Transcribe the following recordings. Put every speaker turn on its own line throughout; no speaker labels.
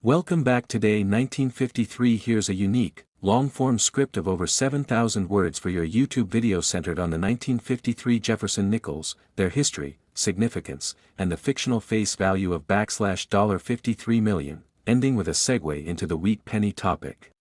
Welcome back. Today 1953. Here's a unique, long-form script of over 7,000 words for your YouTube video centered on the 1953 Jefferson nickels, their history, significance, and the fictional face value of $53 million, ending with a segue into the week penny topic.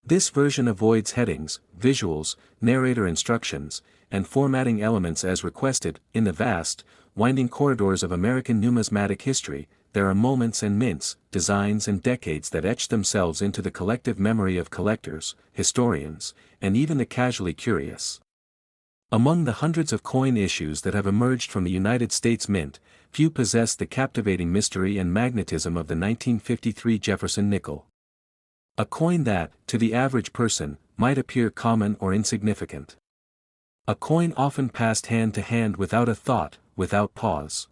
This version avoids headings, visuals, narrator instructions, and formatting elements as requested. In the vast, winding corridors of American numismatic history, there are moments and mints, designs and decades that etch themselves into the collective memory of collectors, historians, and even the casually curious. Among the hundreds of coin issues that have emerged from the United States Mint, few possess the captivating mystery and magnetism of the 1953 Jefferson nickel. A coin that, to the average person, might appear common or insignificant. A coin often passed hand to hand without a thought, without pause.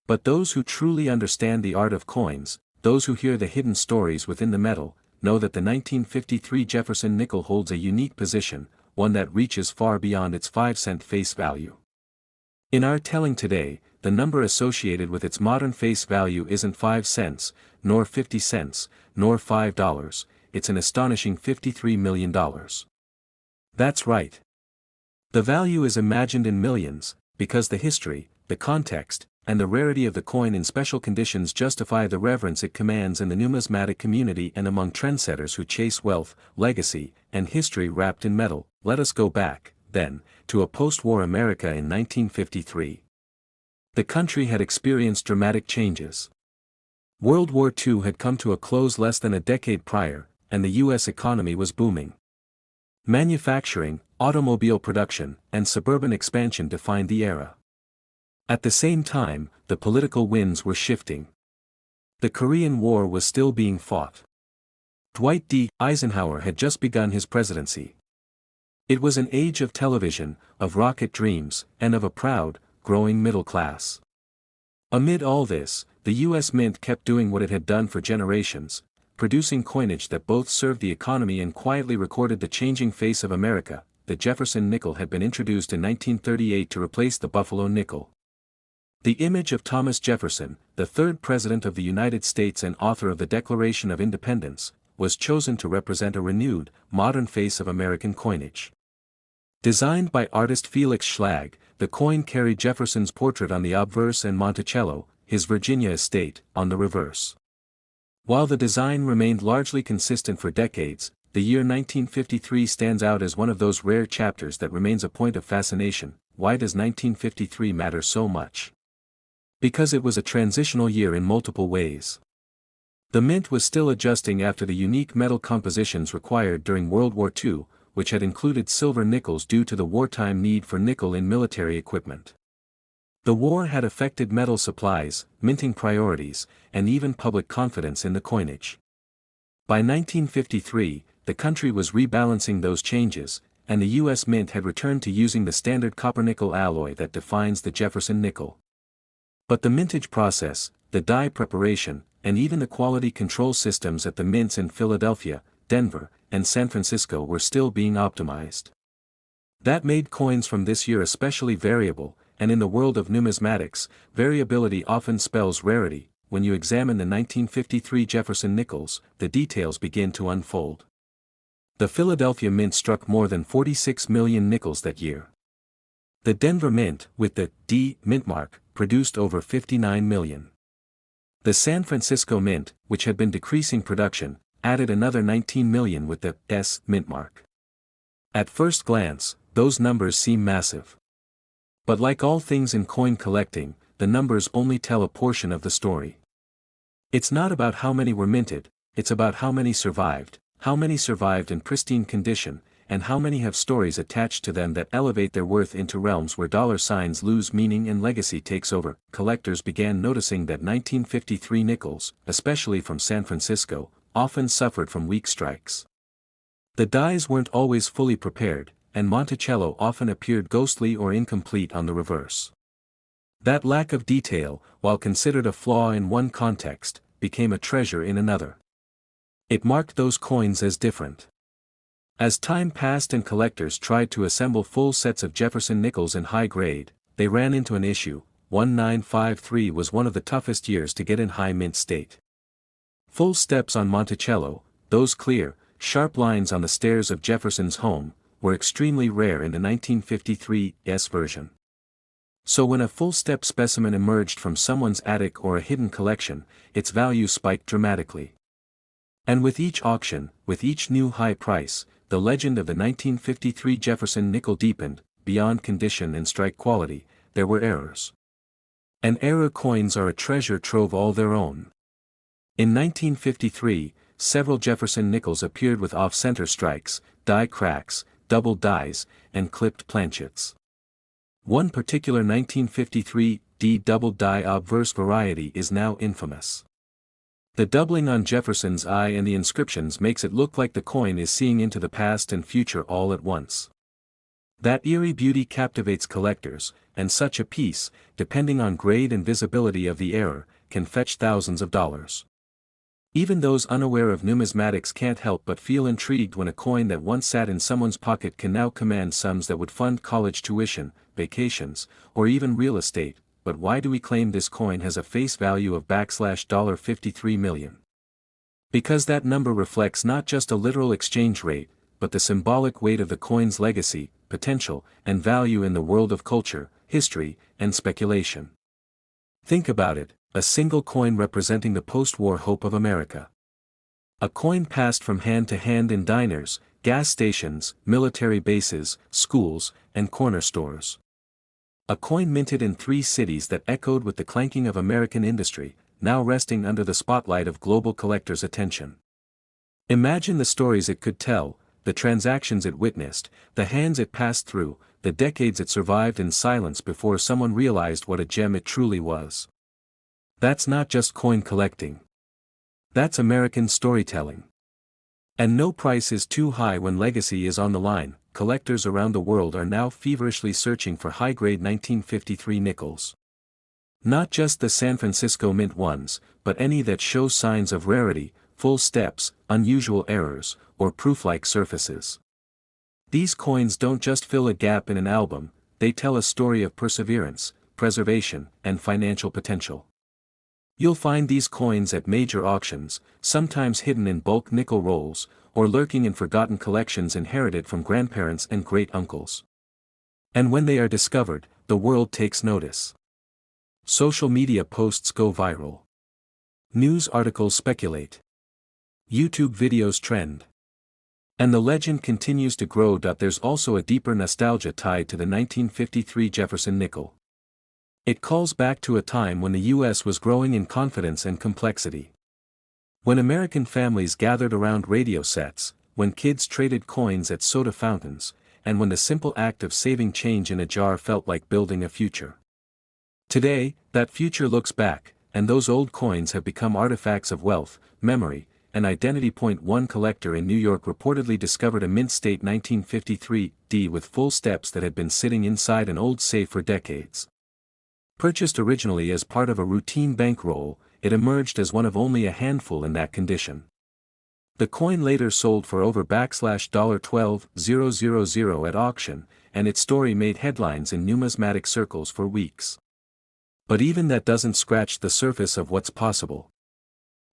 But those who truly understand the art of coins, those who hear the hidden stories within the metal, know that the 1953 Jefferson nickel holds a unique position, one that reaches far beyond its 5-cent face value. In our telling today, the number associated with its modern face value isn't 5 cents, nor 50 cents, nor $5, it's an astonishing $53 million. That's right. The value is imagined in millions, because the history, the context, and the rarity of the coin in special conditions justify the reverence it commands in the numismatic community and among trendsetters who chase wealth, legacy, and history wrapped in metal. Let us go back, then, to a post-war America in 1953. The country had experienced dramatic changes. World War II had come to a close less than a decade prior, and the U.S. economy was booming. Manufacturing, automobile production, and suburban expansion defined the era. At the same time, the political winds were shifting. The Korean War was still being fought. Dwight D. Eisenhower had just begun his presidency. It was an age of television, of rocket dreams, and of a proud, growing middle class. Amid all this, the U.S. Mint kept doing what it had done for generations, producing coinage that both served the economy and quietly recorded the changing face of America. The Jefferson nickel had been introduced in 1938 to replace the Buffalo nickel. The image of Thomas Jefferson, the third President of the United States and author of the Declaration of Independence, was chosen to represent a renewed, modern face of American coinage. Designed by artist Felix Schlag, the coin carried Jefferson's portrait on the obverse and Monticello, his Virginia estate, on the reverse. While the design remained largely consistent for decades, the year 1953 stands out as one of those rare chapters that remains a point of fascination. Why does 1953 matter so much? Because it was a transitional year in multiple ways. The Mint was still adjusting after the unique metal compositions required during World War II, which had included silver nickels due to the wartime need for nickel in military equipment. The war had affected metal supplies, minting priorities, and even public confidence in the coinage. By 1953, the country was rebalancing those changes, and the U.S. Mint had returned to using the standard copper-nickel alloy that defines the Jefferson nickel. But the mintage process, the die preparation, and even the quality control systems at the mints in Philadelphia, Denver, and San Francisco were still being optimized. That made coins from this year especially variable, and in the world of numismatics, variability often spells rarity. When you examine the 1953 Jefferson nickels, the details begin to unfold. The Philadelphia Mint struck more than 46 million nickels that year. The Denver Mint, with the D mint mark, produced over 59 million. The San Francisco Mint, which had been decreasing production, added another 19 million with the S mint mark. At first glance, those numbers seem massive. But like all things in coin collecting, the numbers only tell a portion of the story. It's not about how many were minted, it's about how many survived in pristine condition, and how many have stories attached to them that elevate their worth into realms where dollar signs lose meaning and legacy takes over. Collectors began noticing that 1953 nickels, especially from San Francisco, often suffered from weak strikes. The dies weren't always fully prepared, and Monticello often appeared ghostly or incomplete on the reverse. That lack of detail, while considered a flaw in one context, became a treasure in another. It marked those coins as different. As time passed and collectors tried to assemble full sets of Jefferson nickels in high grade, they ran into an issue. 1953 was one of the toughest years to get in high mint state. Full steps on Monticello, those clear, sharp lines on the stairs of Jefferson's home, were extremely rare in the 1953's version. So when a full-step specimen emerged from someone's attic or a hidden collection, its value spiked dramatically. And with each auction, with each new high price, the legend of the 1953 Jefferson nickel deepened. Beyond condition and strike quality, there were errors. And error coins are a treasure trove all their own. In 1953, several Jefferson nickels appeared with off-center strikes, die cracks, double dies, and clipped planchets. One particular 1953 D double die obverse variety is now infamous. The doubling on Jefferson's eye and the inscriptions makes it look like the coin is seeing into the past and future all at once. That eerie beauty captivates collectors, and such a piece, depending on grade and visibility of the error, can fetch thousands of dollars. Even those unaware of numismatics can't help but feel intrigued when a coin that once sat in someone's pocket can now command sums that would fund college tuition, vacations, or even real estate. But why do we claim this coin has a face value of $53 million? Because that number reflects not just a literal exchange rate, but the symbolic weight of the coin's legacy, potential, and value in the world of culture, history, and speculation. Think about it, a single coin representing the post-war hope of America. A coin passed from hand to hand in diners, gas stations, military bases, schools, and corner stores. A coin minted in 3 cities that echoed with the clanking of American industry, now resting under the spotlight of global collectors' attention. Imagine the stories it could tell, the transactions it witnessed, the hands it passed through, the decades it survived in silence before someone realized what a gem it truly was. That's not just coin collecting. That's American storytelling. And no price is too high when legacy is on the line. Collectors around the world are now feverishly searching for high-grade 1953 nickels. Not just the San Francisco Mint ones, but any that show signs of rarity, full steps, unusual errors, or proof-like surfaces. These coins don't just fill a gap in an album, they tell a story of perseverance, preservation, and financial potential. You'll find these coins at major auctions, sometimes hidden in bulk nickel rolls, or lurking in forgotten collections inherited from grandparents and great-uncles. And when they are discovered, the world takes notice. Social media posts go viral. News articles speculate. YouTube videos trend. And the legend continues to grow. There's also a deeper nostalgia tied to the 1953 Jefferson nickel. It calls back to a time when the U.S. was growing in confidence and complexity. When American families gathered around radio sets, when kids traded coins at soda fountains, and when the simple act of saving change in a jar felt like building a future. Today, that future looks back, and those old coins have become artifacts of wealth, memory, and identity. One collector in New York reportedly discovered a mint-state 1953 D with full steps that had been sitting inside an old safe for decades. Purchased originally as part of a routine bankroll, it emerged as one of only a handful in that condition. The coin later sold for over $12,000 at auction, and its story made headlines in numismatic circles for weeks. But even that doesn't scratch the surface of what's possible.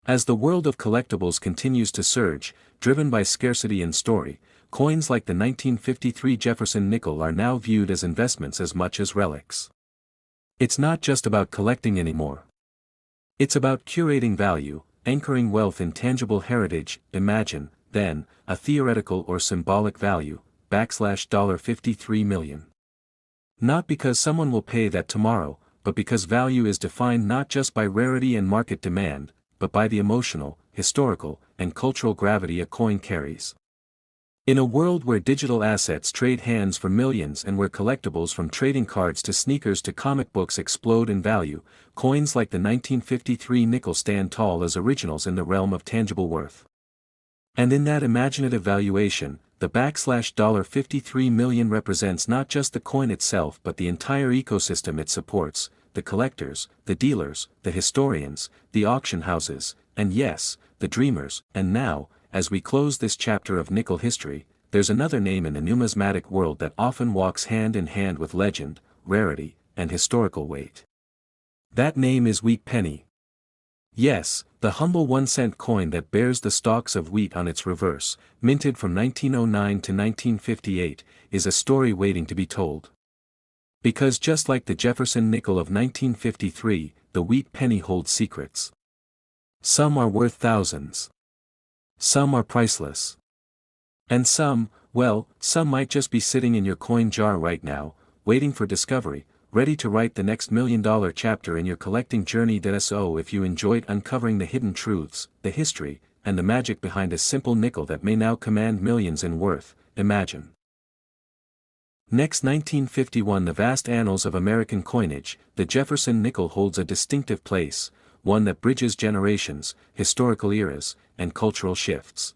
As the world of collectibles continues to surge, driven by scarcity and story, coins like the 1953 Jefferson nickel are now viewed as investments as much as relics. It's not just about collecting anymore. It's about curating value, anchoring wealth in tangible heritage. Imagine, then, a theoretical or symbolic value, $53 million. Not because someone will pay that tomorrow, but because value is defined not just by rarity and market demand, but by the emotional, historical, and cultural gravity a coin carries. In a world where digital assets trade hands for millions and where collectibles from trading cards to sneakers to comic books explode in value, coins like the 1953 nickel stand tall as originals in the realm of tangible worth. And in that imaginative valuation, the $53 million represents not just the coin itself but the entire ecosystem it supports, the collectors, the dealers, the historians, the auction houses, and yes, the dreamers. And now, as we close this chapter of nickel history, there's another name in the numismatic world that often walks hand in hand with legend, rarity, and historical weight. That name is weak penny. Yes, the humble 1-cent coin that bears the stalks of wheat on its reverse, minted from 1909 to 1958, is a story waiting to be told. Because just like the Jefferson nickel of 1953, the wheat penny holds secrets. Some are worth thousands. Some are priceless. And some, well, some might just be sitting in your coin jar right now, waiting for discovery, ready to write the next $1 million chapter in your collecting journey. So if you enjoyed uncovering the hidden truths, the history, and the magic behind a simple nickel that may now command millions in worth, imagine. Next, 1951. The vast annals of American coinage, the Jefferson nickel holds a distinctive place, one that bridges generations, historical eras, and cultural shifts.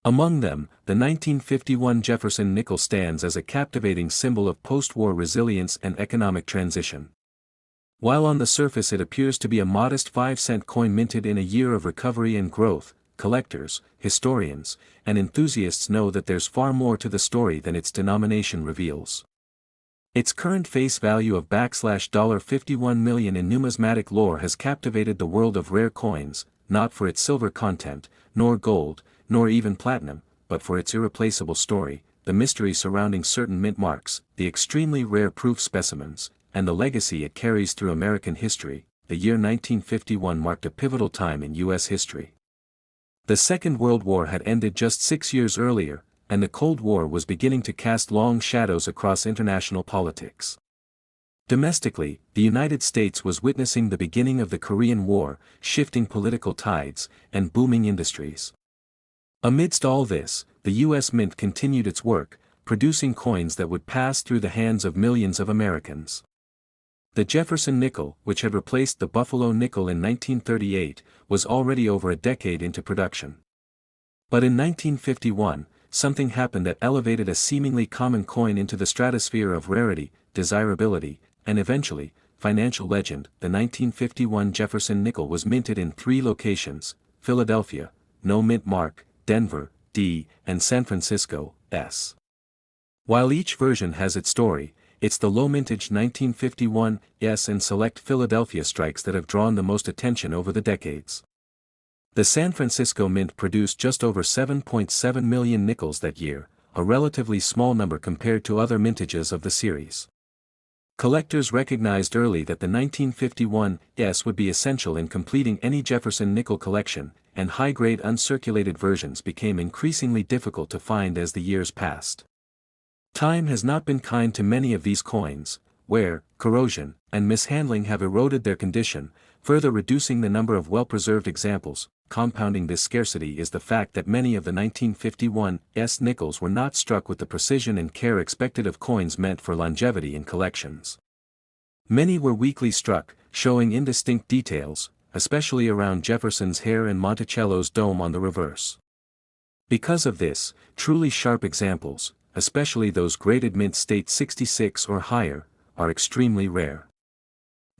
Among them, the 1951 Jefferson nickel stands as a captivating symbol of post-war resilience and economic transition. While on the surface it appears to be a modest 5-cent coin minted in a year of recovery and growth, collectors, historians, and enthusiasts know that there's far more to the story than its denomination reveals. Its current face value of $51 million in numismatic lore has captivated the world of rare coins, not for its silver content, nor gold, nor even platinum, but for its irreplaceable story, the mystery surrounding certain mint marks, the extremely rare proof specimens, and the legacy it carries through American history. The year 1951 marked a pivotal time in U.S. history. The Second World War had ended just 6 years earlier, and the Cold War was beginning to cast long shadows across international politics. Domestically, the United States was witnessing the beginning of the Korean War, shifting political tides, and booming industries. Amidst all this, the U.S. Mint continued its work, producing coins that would pass through the hands of millions of Americans. The Jefferson nickel, which had replaced the Buffalo nickel in 1938, was already over a decade into production. But in 1951, something happened that elevated a seemingly common coin into the stratosphere of rarity, desirability, and eventually, financial legend. The 1951 Jefferson nickel was minted in 3 locations: Philadelphia, no mint mark; Denver, D, and San Francisco, S. While each version has its story, it's the low mintage 1951 S and select Philadelphia strikes that have drawn the most attention over the decades. The San Francisco Mint produced just over 7.7 million nickels that year, a relatively small number compared to other mintages of the series. Collectors recognized early that the 1951 S would be essential in completing any Jefferson nickel collection, and high-grade uncirculated versions became increasingly difficult to find as the years passed. Time has not been kind to many of these coins, wear, corrosion, and mishandling have eroded their condition, further reducing the number of well-preserved examples. Compounding this scarcity is the fact that many of the 1951 S nickels were not struck with the precision and care expected of coins meant for longevity in collections. Many were weakly struck, showing indistinct details, especially around Jefferson's hair and Monticello's dome on the reverse. Because of this, truly sharp examples, especially those graded mint state 66 or higher, are extremely rare.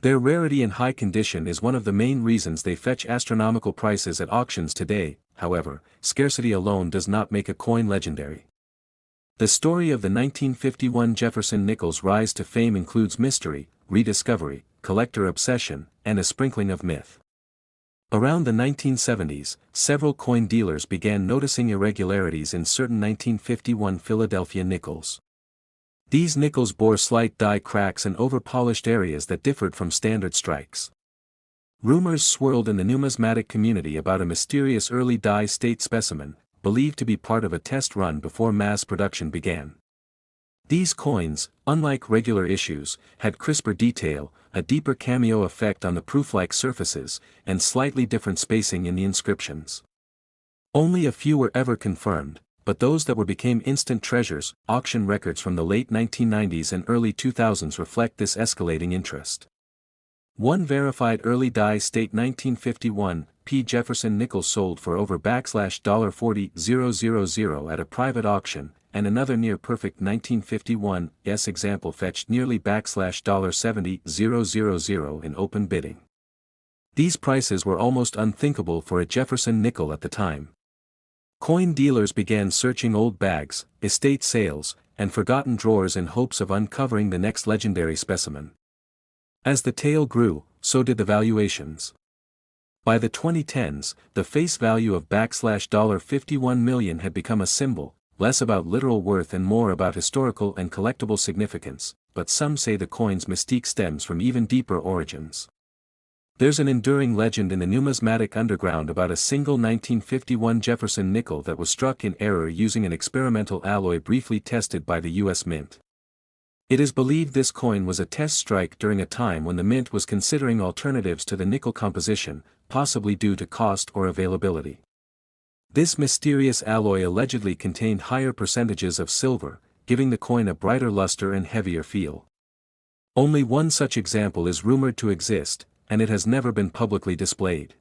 Their rarity and high condition is one of the main reasons they fetch astronomical prices at auctions today. However, scarcity alone does not make a coin legendary. The story of the 1951 Jefferson nickel's rise to fame includes mystery, rediscovery, collector obsession, and a sprinkling of myth. Around the 1970s, several coin dealers began noticing irregularities in certain 1951 Philadelphia nickels. These nickels bore slight die cracks and over-polished areas that differed from standard strikes. Rumors swirled in the numismatic community about a mysterious early die state specimen, believed to be part of a test run before mass production began. These coins, unlike regular issues, had crisper detail, a deeper cameo effect on the proof-like surfaces, and slightly different spacing in the inscriptions. Only a few were ever confirmed, but those that became instant treasures. Auction records from the late 1990s and early 2000s reflect this escalating interest. One verified early die state 1951 P. Jefferson nickel sold for over $40,000 at a private auction, and another near-perfect 1951 S example fetched nearly $70,000 in open bidding. These prices were almost unthinkable for a Jefferson nickel at the time. Coin dealers began searching old bags, estate sales, and forgotten drawers in hopes of uncovering the next legendary specimen. As the tale grew, so did the valuations. By the 2010s, the face value of $51 million had become a symbol, less about literal worth and more about historical and collectible significance, but some say the coin's mystique stems from even deeper origins. There's an enduring legend in the numismatic underground about a single 1951 Jefferson nickel that was struck in error using an experimental alloy briefly tested by the U.S. Mint. It is believed this coin was a test strike during a time when the Mint was considering alternatives to the nickel composition, possibly due to cost or availability. This mysterious alloy allegedly contained higher percentages of silver, giving the coin a brighter luster and heavier feel. Only one such example is rumored to exist, and it has never been publicly displayed.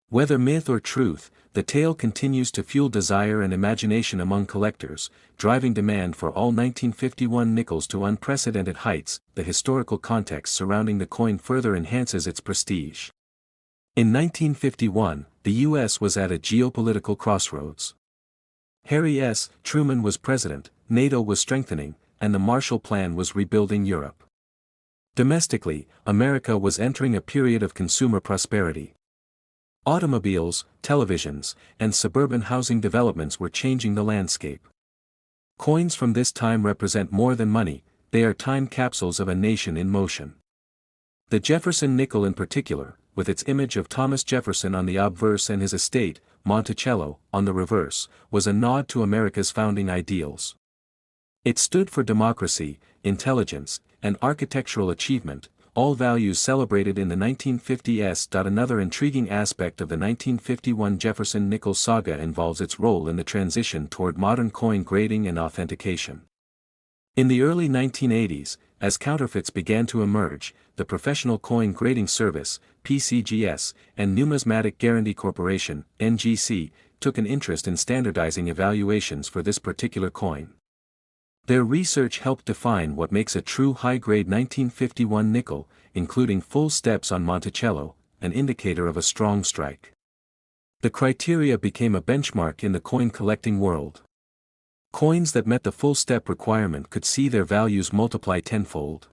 Whether myth or truth, the tale continues to fuel desire and imagination among collectors, driving demand for all 1951 nickels to unprecedented heights. The historical context surrounding the coin further enhances its prestige. In 1951, the U.S. was at a geopolitical crossroads. Harry S. Truman was president, NATO was strengthening, and the Marshall Plan was rebuilding Europe. Domestically, America was entering a period of consumer prosperity. Automobiles, televisions, and suburban housing developments were changing the landscape. Coins from this time represent more than money, they are time capsules of a nation in motion. The Jefferson nickel in particular, with its image of Thomas Jefferson on the obverse and his estate, Monticello, on the reverse, was a nod to America's founding ideals. It stood for democracy, intelligence, and architectural achievement, all values celebrated in the 1950s. Another intriguing aspect of the 1951 Jefferson nickel saga involves its role in the transition toward modern coin grading and authentication. In the early 1980s, as counterfeits began to emerge, the Professional Coin Grading Service, PCGS, and Numismatic Guarantee Corporation, NGC, took an interest in standardizing evaluations for this particular coin. Their research helped define what makes a true high-grade 1951 nickel, including full steps on Monticello, an indicator of a strong strike. The criteria became a benchmark in the coin collecting world. Coins that met the full step requirement could see their values multiply tenfold.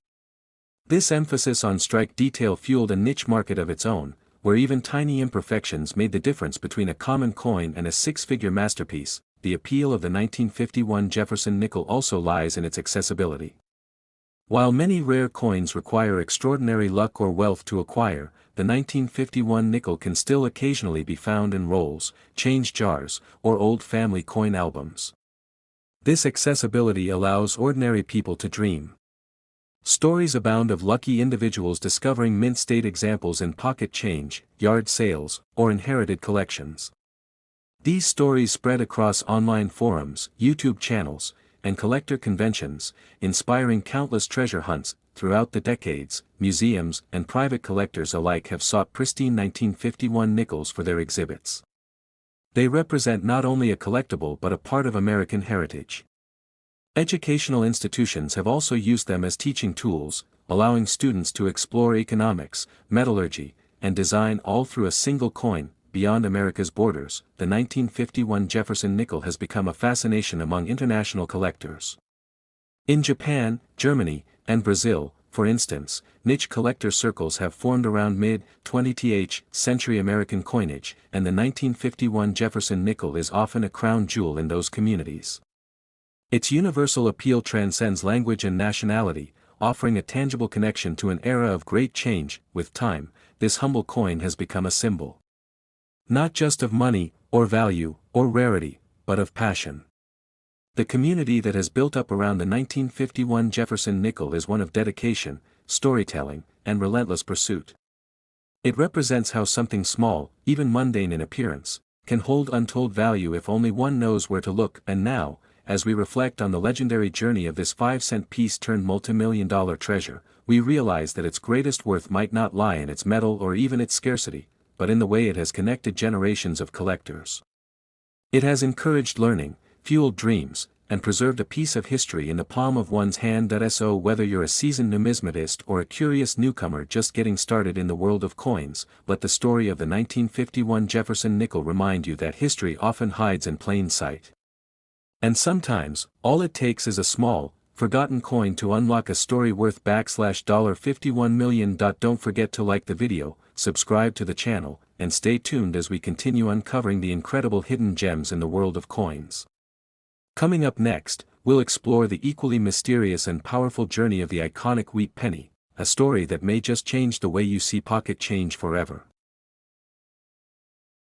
This emphasis on strike detail fueled a niche market of its own, where even tiny imperfections made the difference between a common coin and a six-figure masterpiece. The appeal of the 1951 Jefferson nickel also lies in its accessibility. While many rare coins require extraordinary luck or wealth to acquire, the 1951 nickel can still occasionally be found in rolls, change jars, or old family coin albums. This accessibility allows ordinary people to dream. Stories abound of lucky individuals discovering mint-state examples in pocket change, yard sales, or inherited collections. These stories spread across online forums, YouTube channels, and collector conventions, inspiring countless treasure hunts. Throughout the decades, museums and private collectors alike have sought pristine 1951 nickels for their exhibits. They represent not only a collectible but a part of American heritage. Educational institutions have also used them as teaching tools, allowing students to explore economics, metallurgy, and design all through a single coin. Beyond America's borders, the 1951 Jefferson nickel has become a fascination among international collectors. In Japan, Germany, and Brazil, for instance, niche collector circles have formed around mid-20th century American coinage, and the 1951 Jefferson nickel is often a crown jewel in those communities. Its universal appeal transcends language and nationality, offering a tangible connection to an era of great change. With time, this humble coin has become a symbol. Not just of money, or value, or rarity, but of passion. The community that has built up around the 1951 Jefferson nickel is one of dedication, storytelling, and relentless pursuit. It represents how something small, even mundane in appearance, can hold untold value if only one knows where to look. And now, as we reflect on the legendary journey of this 5-cent piece turned multi-million-dollar treasure, we realize that its greatest worth might not lie in its metal or even its scarcity, but in the way it has connected generations of collectors. It has encouraged learning, fueled dreams, and preserved a piece of history in the palm of one's hand. So whether you're a seasoned numismatist or a curious newcomer just getting started in the world of coins, let the story of the 1951 Jefferson nickel remind you that history often hides in plain sight. And sometimes, all it takes is a small, forgotten coin to unlock a story worth $51 million. Don't forget to like the video, subscribe to the channel, and stay tuned as we continue uncovering the incredible hidden gems in the world of coins. Coming up next, we'll explore the equally mysterious and powerful journey of the iconic wheat penny, a story that may just change the way you see pocket change forever.